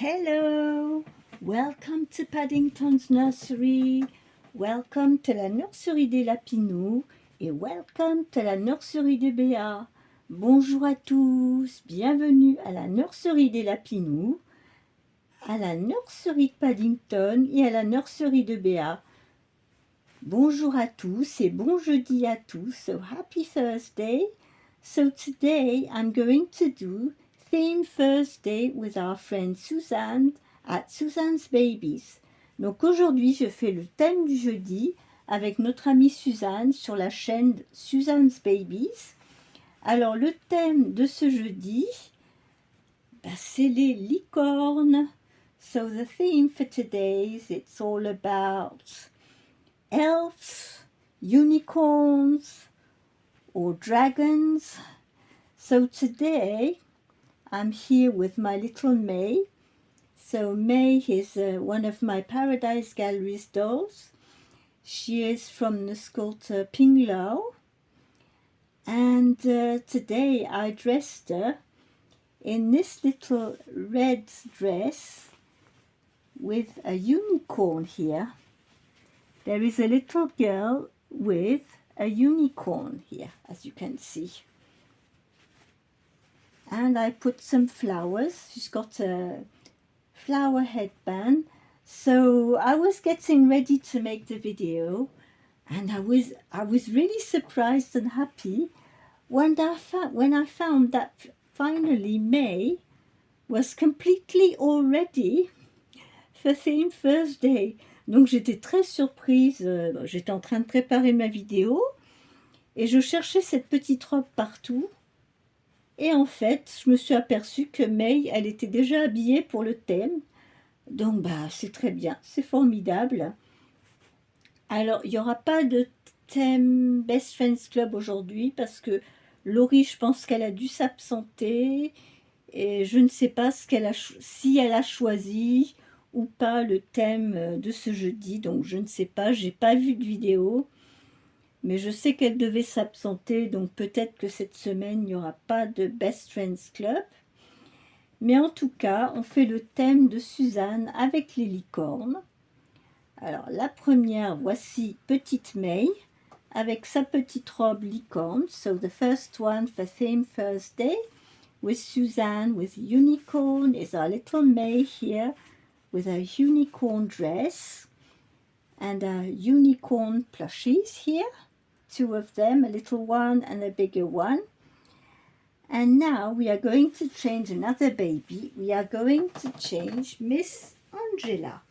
Hello, welcome to Paddington's Nursery, welcome to la nurserie des Lapinous et welcome to la nurserie de Béa. Bonjour à tous, bienvenue à la nurserie des Lapinous, à la nurserie de Paddington et à la nurserie de Béa. Bonjour à tous et bon jeudi à tous, so happy Thursday. So today I'm going to do Theme Thursday with our friend Suzanne at Suzanne's Babies. Donc aujourd'hui je fais le thème du jeudi avec notre amie Suzanne sur la chaîne Suzanne's Babies. Alors le thème de ce jeudi, c'est les licornes. So the theme for today is it's all about elves, unicorns or dragons. So today I'm here with my little May. So May is one of my Paradise Galleries dolls. She is from the sculptor Ping Lao. And today I dressed her in this little red dress with a unicorn here. There is a little girl with a unicorn here, as you can see. And I put some flowers. She's got a flower headband. So I was getting ready to make the video, and I was really surprised and happy when I found that finally May was completely all ready for Theme Thursday. Donc j'étais très surprise. J'étais en train de préparer ma vidéo et je cherchais cette petite robe partout. Et en fait, je me suis aperçue que May, elle était déjà habillée pour le thème. Donc, c'est très bien, c'est formidable. Alors, il n'y aura pas de thème Best Friends Club aujourd'hui parce que Laurie, je pense qu'elle a dû s'absenter. Et je ne sais pas si elle a choisi ou pas le thème de ce jeudi. Donc, je ne sais pas, j'ai pas vu de vidéo. Mais je sais qu'elle devait s'absenter, donc peut-être que cette semaine, il n'y aura pas de Best Friends Club. Mais en tout cas, on fait le thème de Suzanne avec les licornes. Alors, la première, voici Petite May, avec sa petite robe licorne. So, the first one for Theme Thursday, with Suzanne, with a unicorn, is our little May here, with a unicorn dress, and a unicorn plushies here. Two of them, a little one and a bigger one. And now we are going to change another baby. We are going to change Miss Angela.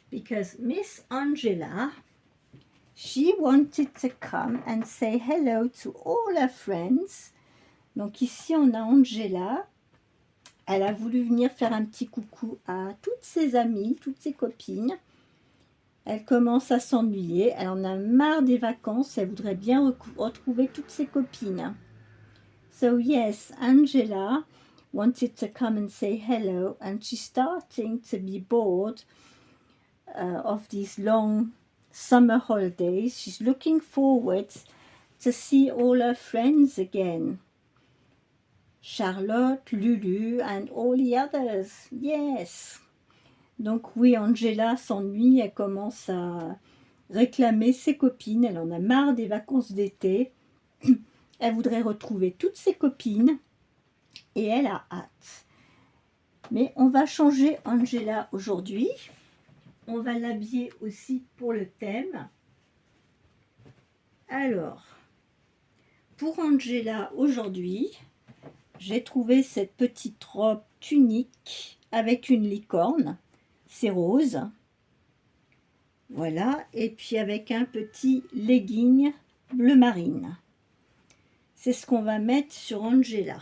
Because Miss Angela, she wanted to come and say hello to all her friends. Donc ici on a Angela. Elle a voulu venir faire un petit coucou à toutes ses amies, toutes ses copines. Elle commence à s'ennuyer, elle en a marre des vacances, elle voudrait bien retrouver toutes ses copines. So yes, Angela wanted to come and say hello, and she's starting to be bored of these long summer holidays. She's looking forward to see all her friends again. Charlotte, Lulu, and all the others, yes. Donc oui, Angela s'ennuie, elle commence à réclamer ses copines, elle en a marre des vacances d'été, elle voudrait retrouver toutes ses copines et elle a hâte. Mais on va changer Angela aujourd'hui, on va l'habiller aussi pour le thème. Alors, pour Angela aujourd'hui, j'ai trouvé cette petite robe tunique avec une licorne. C'est rose, voilà, et puis avec un petit legging bleu marine. C'est ce qu'on va mettre sur Angela.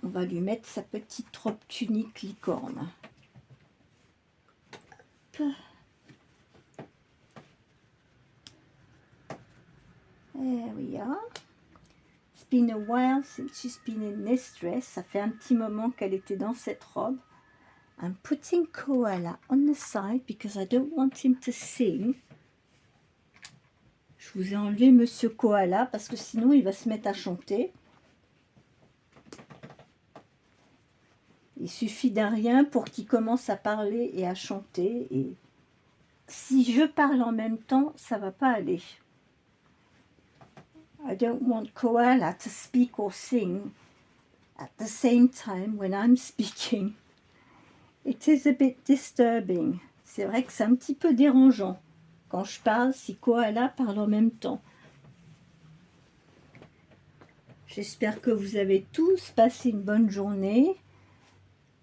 On va lui mettre sa petite robe tunique licorne. Hop. There we are. It's been a while since she's been in this dress. Ça fait un petit moment qu'elle était dans cette robe. I'm putting Koala on the side because I don't want him to sing. Je vous ai enlevé Monsieur Koala parce que sinon il va se mettre à chanter. Il suffit d'un rien pour qu'il commence à parler et à chanter. Et si je parle en même temps, ça va pas aller. I don't want Koala to speak or sing at the same time when I'm speaking. It is a bit disturbing. C'est vrai que c'est un petit peu dérangeant quand je parle si Koala parle en même temps. J'espère que vous avez tous passé une bonne journée.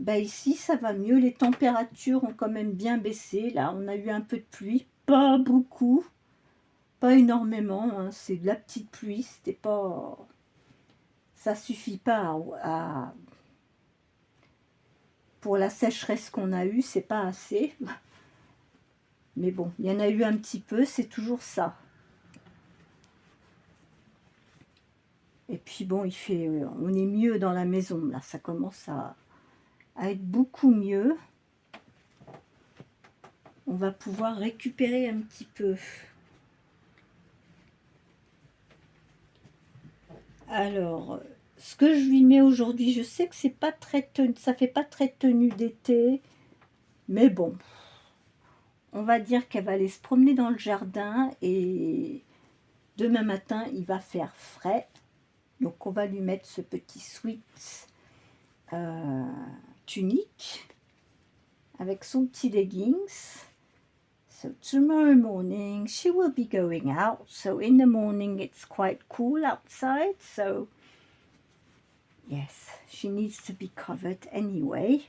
Ben ici, ça va mieux. Les températures ont quand même bien baissé. Là, on a eu un peu de pluie. Pas beaucoup. Pas énormément. Hein. C'est de la petite pluie. C'était pas... Ça suffit pas pour la sécheresse qu'on a eue. C'est pas assez. Mais bon, il y en a eu un petit peu. C'est toujours ça. Et puis bon, on est mieux dans la maison. Là, ça commence à être beaucoup mieux. On va pouvoir récupérer un petit peu. Alors, ce que je lui mets aujourd'hui, je sais que c'est pas très ça fait pas très tenue d'été, mais bon, on va dire qu'elle va aller se promener dans le jardin et demain matin, il va faire frais. Donc, on va lui mettre ce petit sweat tunique avec son petit leggings. So tomorrow morning she will be going out. So in the morning it's quite cool outside. So yes, she needs to be covered anyway.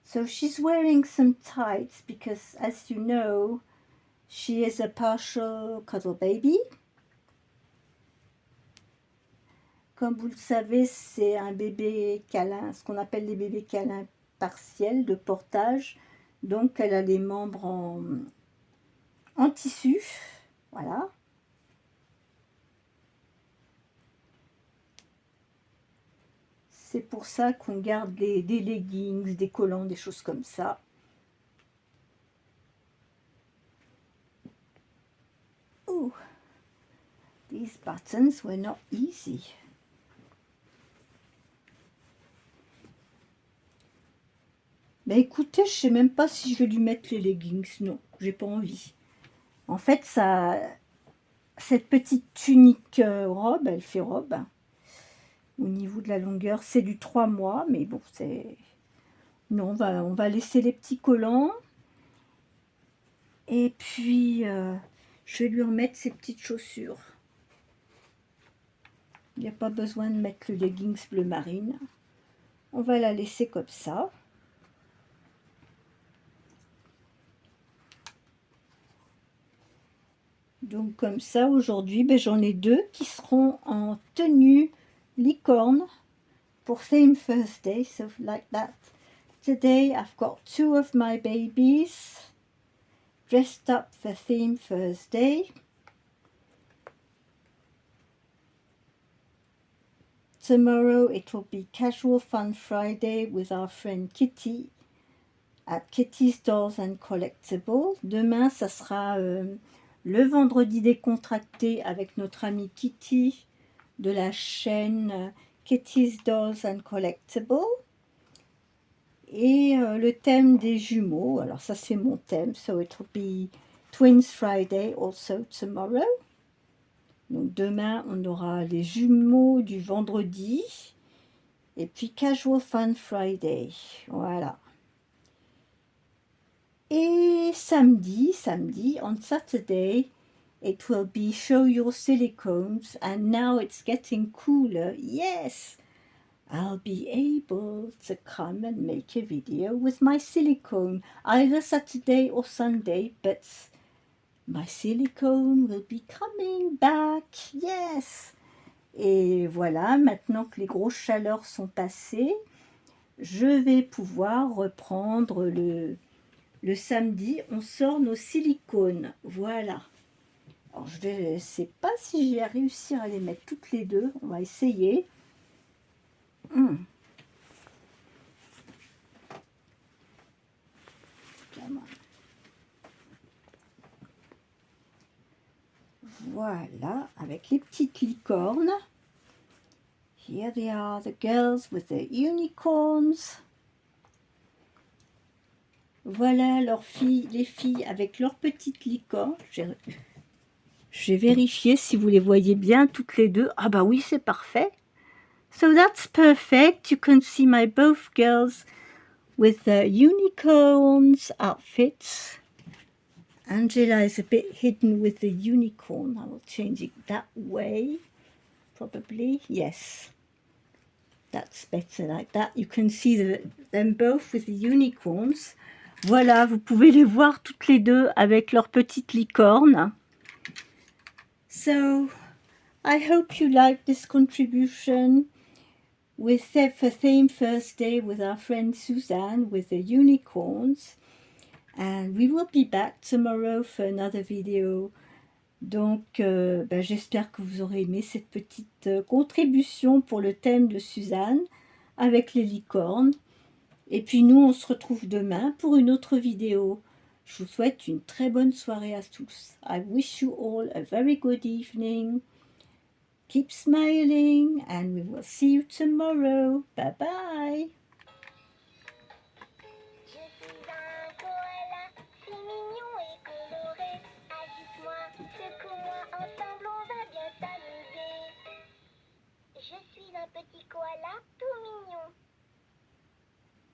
So she's wearing some tights because, as you know, she is a partial cuddle baby. Comme vous le savez, c'est un bébé câlin, ce qu'on appelle les bébés câlins partiels de portage. Donc, elle a les membres en tissu. Voilà. C'est pour ça qu'on garde des leggings, des collants, des choses comme ça. Ooh, these buttons were not easy. Ben écoutez, je sais même pas si je vais lui mettre les leggings. Non, j'ai pas envie. En fait, cette petite tunique robe, elle fait robe. Au niveau de la longueur, c'est du 3 mois, mais bon, c'est... Non, on va laisser les petits collants. Et puis, je vais lui remettre ses petites chaussures. Il n'y a pas besoin de mettre le leggings bleu marine. On va la laisser comme ça. Donc comme ça, aujourd'hui, ben, j'en ai 2 qui seront en tenue licorne pour Theme Thursday. So like that. Today I've got 2 of my babies dressed up for Theme Thursday. Tomorrow it will be Casual Fun Friday with our friend Kitty at Kitty's Dolls and Collectibles. Demain, ça sera le vendredi décontracté avec notre amie Kitty de la chaîne Kitty's Dolls and Collectibles. Et le thème des jumeaux, alors ça c'est mon thème, so it will be Twins Friday also tomorrow. Donc demain on aura les jumeaux du vendredi et puis Casual Fun Friday, voilà. Et samedi, on Saturday, it will be Show Your Silicones, and now it's getting cooler. Yes, I'll be able to come and make a video with my silicone, either Saturday or Sunday, but my silicone will be coming back. Yes. Et voilà, maintenant que les grosses chaleurs sont passées, je vais pouvoir reprendre le samedi, on sort nos silicones. Voilà. Alors, je ne sais pas si je vais réussir à les mettre toutes les deux. On va essayer. Voilà, avec les petites licornes. Here they are, the girls with the unicorns. Voilà les filles avec leurs petites licornes. Je vais vérifier si vous les voyez bien toutes les deux. Ah bah oui, c'est parfait. So that's perfect. You can see my both girls with the unicorns outfits. Angela is a bit hidden with the unicorn. I will change it that way. Probably, yes. That's better like that. You can see them both with the unicorns. Voilà, vous pouvez les voir toutes les deux avec leurs petites licornes. So, I hope you like this contribution with the theme first day with our friend Suzanne with the unicorns. And we will be back tomorrow for another video. Donc, j'espère que vous aurez aimé cette petite contribution pour le thème de Suzanne avec les licornes. Et puis nous, on se retrouve demain pour une autre vidéo. Je vous souhaite une très bonne soirée à tous. I wish you all a very good evening. Keep smiling and we will see you tomorrow. Bye bye.